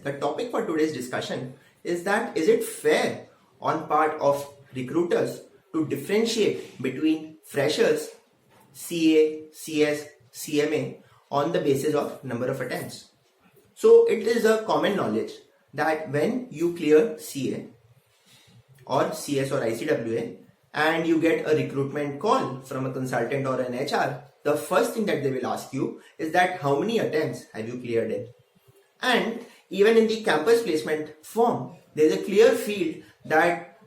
The topic for today's discussion is that is it fair on part of recruiters to differentiate between freshers, CA, CS, CMA on the basis of number of attempts. So it is a common knowledge that when you clear CA or CS or ICWA and you get a recruitment call from a consultant or an HR, the first thing that they will ask you is that how many attempts have you cleared in? And even in the campus placement form, there is a clear field that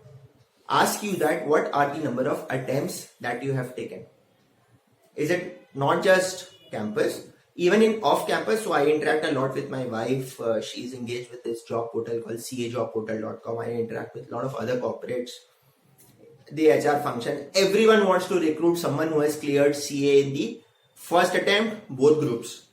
asks you that what are the number of attempts that you have taken. Is it not just campus? Even in off campus, so I interact a lot with my wife. She's engaged with this job portal called cajobportal.com. I interact with a lot of other corporates. The HR function. Everyone wants to recruit someone who has cleared CA in the first attempt, both groups.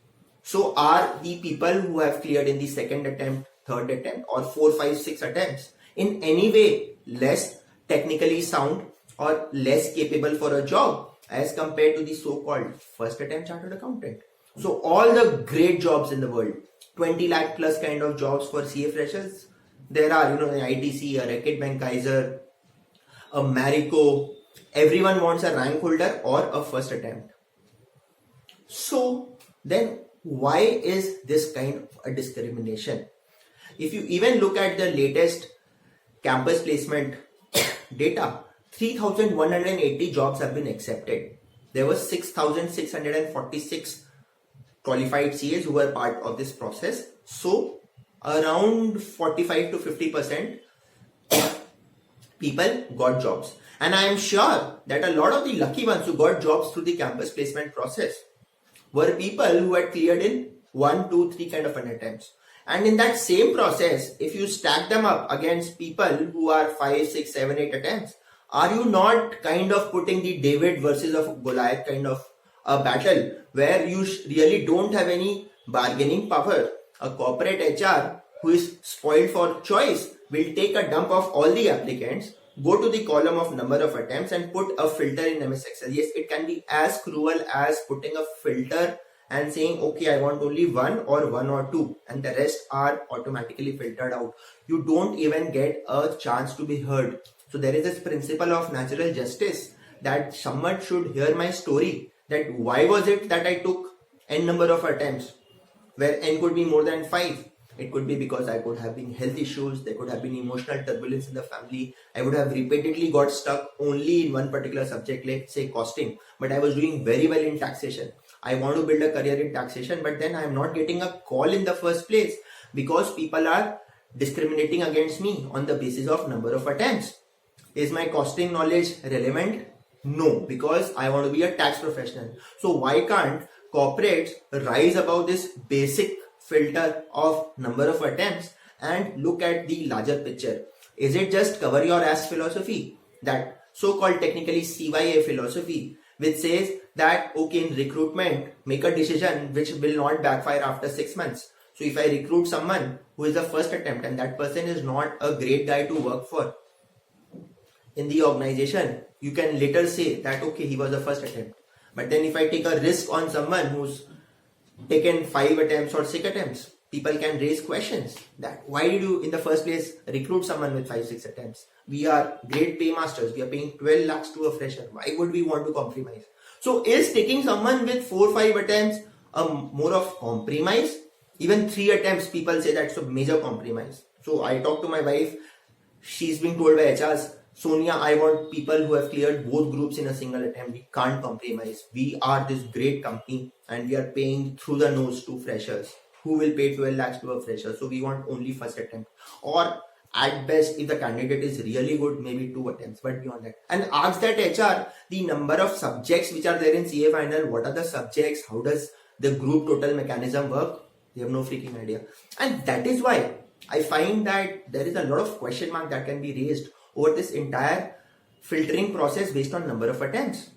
So are the people who have cleared in the second attempt, third attempt, or 4, 5, 6 attempts in any way less technically sound or less capable for a job as compared to the so-called first attempt chartered accountant? So all the great jobs in the world, 20 lakh plus kind of jobs for CA freshers, there are, an ITC, a Reckitt Benckiser, a Marico, everyone wants a rank holder or a first attempt. So then why is this kind of a discrimination? If you even look at the latest campus placement data, 3,180 jobs have been accepted. There were 6,646 qualified CAs who were part of this process. So around 45 to 50% people got jobs. And I am sure that a lot of the lucky ones who got jobs through the campus placement process were people who had cleared in 1, 2, 3 kind of an attempts. And in that same process, if you stack them up against people who are 5, 6, 7, 8 attempts, are you not kind of putting the David versus of Goliath kind of a battle where you really don't have any bargaining power? A corporate HR who is spoiled for choice will take a dump of all the applicants, go to the column of number of attempts and put a filter in MS Excel. Yes, it can be as cruel as putting a filter and saying, okay, I want only 1 or 2 and the rest are automatically filtered out. You don't even get a chance to be heard. So there is this principle of natural justice that someone should hear my story, that why was it that I took n number of attempts where n could be more than 5. It could be because I could have been health issues, there could have been emotional turbulence in the family, I would have repeatedly got stuck only in one particular subject, let's say costing, but I was doing very well in taxation. I want to build a career in taxation, but then I am not getting a call in the first place because people are discriminating against me on the basis of number of attempts. Is my costing knowledge relevant? No, because I want to be a tax professional. So why can't corporates rise above this basic filter of number of attempts and look at the larger picture? Is it just cover your ass philosophy, that so-called technically CYA philosophy, which says that okay, in recruitment make a decision which will not backfire after 6 months. So if I recruit someone who is a first attempt and that person is not a great guy to work for in the organization, you can later say that okay, he was a first attempt. But then if I take a risk on someone who's taken 5 attempts or 6 attempts, people can raise questions that why did you in the first place recruit someone with 5, 6 attempts? We are great paymasters. We are paying 12 lakhs to a fresher. Why would we want to compromise? So is taking someone with 4, 5 attempts more of compromise? Even 3 attempts, people say that's a major compromise. So I talked to my wife. She's been told by HRs, Sonia, I want people who have cleared both groups in a single attempt. We can't compromise. We are this great company and we are paying through the nose to freshers. Who will pay 12 lakhs to a fresher? So we want only first attempt. Or at best, if the candidate is really good, maybe 2 attempts, but beyond that. And ask that HR the number of subjects which are there in CA final. What are the subjects? How does the group total mechanism work? They have no freaking idea. And that is why I find that there is a lot of question mark that can be raised over this entire filtering process based on number of attempts.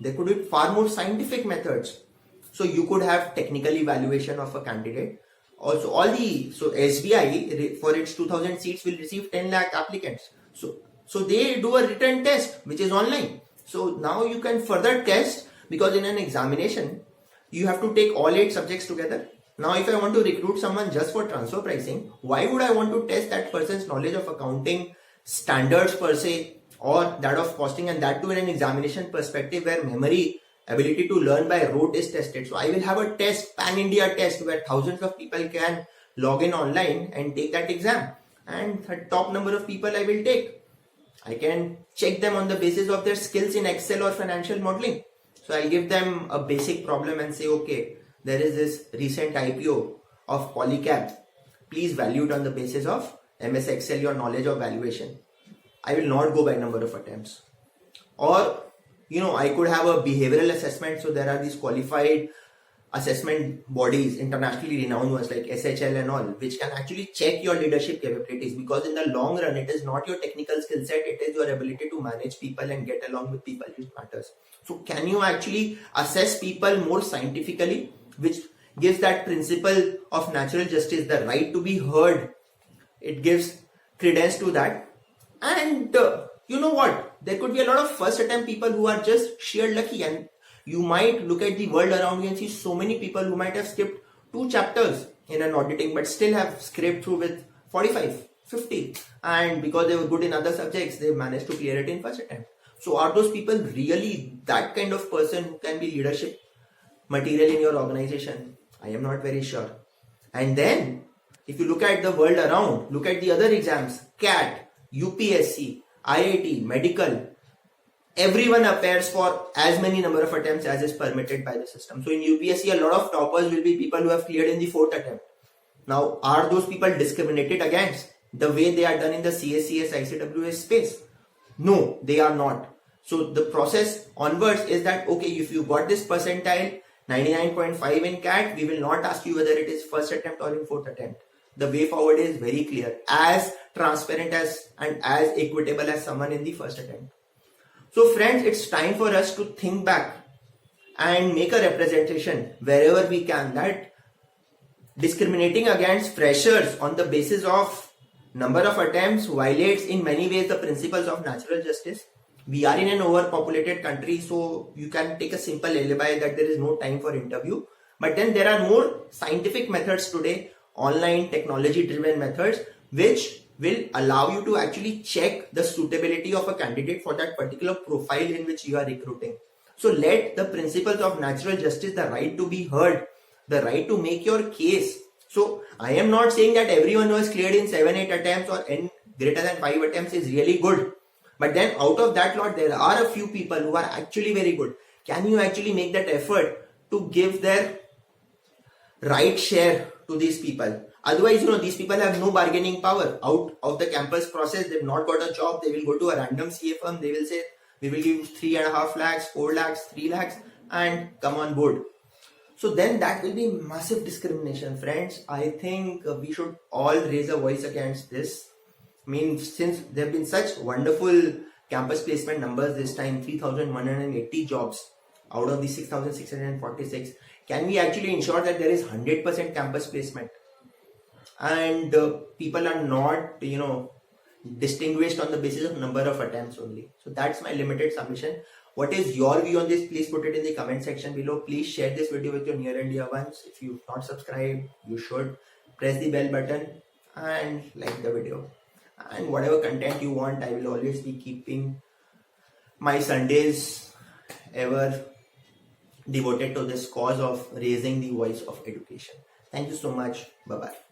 There could be far more scientific methods. So you could have technical evaluation of a candidate. Also, so SBI for its 2000 seats will receive 10 lakh applicants. So they do a written test which is online. So now you can further test, because in an examination you have to take all 8 subjects together. Now, if I want to recruit someone just for transfer pricing, why would I want to test that person's knowledge of accounting standards per se, or that of costing, and that too in an examination perspective where memory, ability to learn by rote is tested. So I will have a test, pan-India test, where thousands of people can log in online and take that exam. And the top number of people I will take. I can check them on the basis of their skills in Excel or financial modeling. So I'll give them a basic problem and say, okay, there is this recent IPO of Polycab. Please value it on the basis of MS Excel, your knowledge of valuation. I will not go by number of attempts. Or, I could have a behavioral assessment. So there are these qualified assessment bodies, internationally renowned ones like SHL and all, which can actually check your leadership capabilities, because in the long run, it is not your technical skill set, it is your ability to manage people and get along with people which matters. So can you actually assess people more scientifically, which gives that principle of natural justice, the right to be heard. It gives credence to that. And you know what? There could be a lot of first attempt people who are just sheer lucky, and you might look at the world around you and see so many people who might have skipped 2 chapters in an auditing but still have scraped through with 45, 50, and because they were good in other subjects, they managed to clear it in first attempt. So are those people really that kind of person who can be leadership material in your organization? I am not very sure. And then if you look at the world around, look at the other exams, CAT, UPSC, IIT, medical, everyone appears for as many number of attempts as is permitted by the system. So in UPSC, a lot of toppers will be people who have cleared in the 4th attempt. Now, are those people discriminated against the way they are done in the CSCS, ICWS space? No, they are not. So the process onwards is that, okay, if you got this percentile 99.5 in CAT, we will not ask you whether it is first attempt or in 4th attempt. The way forward is very clear, as transparent as and as equitable as someone in the first attempt. So friends, it's time for us to think back and make a representation wherever we can that discriminating against freshers on the basis of number of attempts violates in many ways the principles of natural justice. We are in an overpopulated country, so you can take a simple alibi that there is no time for interview. But then there are more scientific methods today, online technology driven methods, which will allow you to actually check the suitability of a candidate for that particular profile in which you are recruiting. So let the principles of natural justice, the right to be heard, the right to make your case. So I am not saying that everyone who has cleared in 7-8 attempts or in greater than 5 attempts is really good. But then out of that lot, there are a few people who are actually very good. Can you actually make that effort to give their right share to these people? Otherwise, these people have no bargaining power. Out of the campus process, they've not got a job. They will go to a random CA firm. They will say, we will give 3.5 lakhs, 4 lakhs, 3 lakhs and come on board. So then that will be massive discrimination. Friends, I think we should all raise a voice against this. I mean, since there have been such wonderful campus placement numbers this time, 3,180 jobs out of the 6,646, can we actually ensure that there is 100% campus placement? And people are not, distinguished on the basis of number of attempts only. So that's my limited submission. What is your view on this? Please put it in the comment section below. Please share this video with your near and dear ones. If you've not subscribed, you should. Press the bell button and like the video. And whatever content you want, I will always be keeping my Sundays ever devoted to this cause of raising the voice of education. Thank you so much. Bye-bye.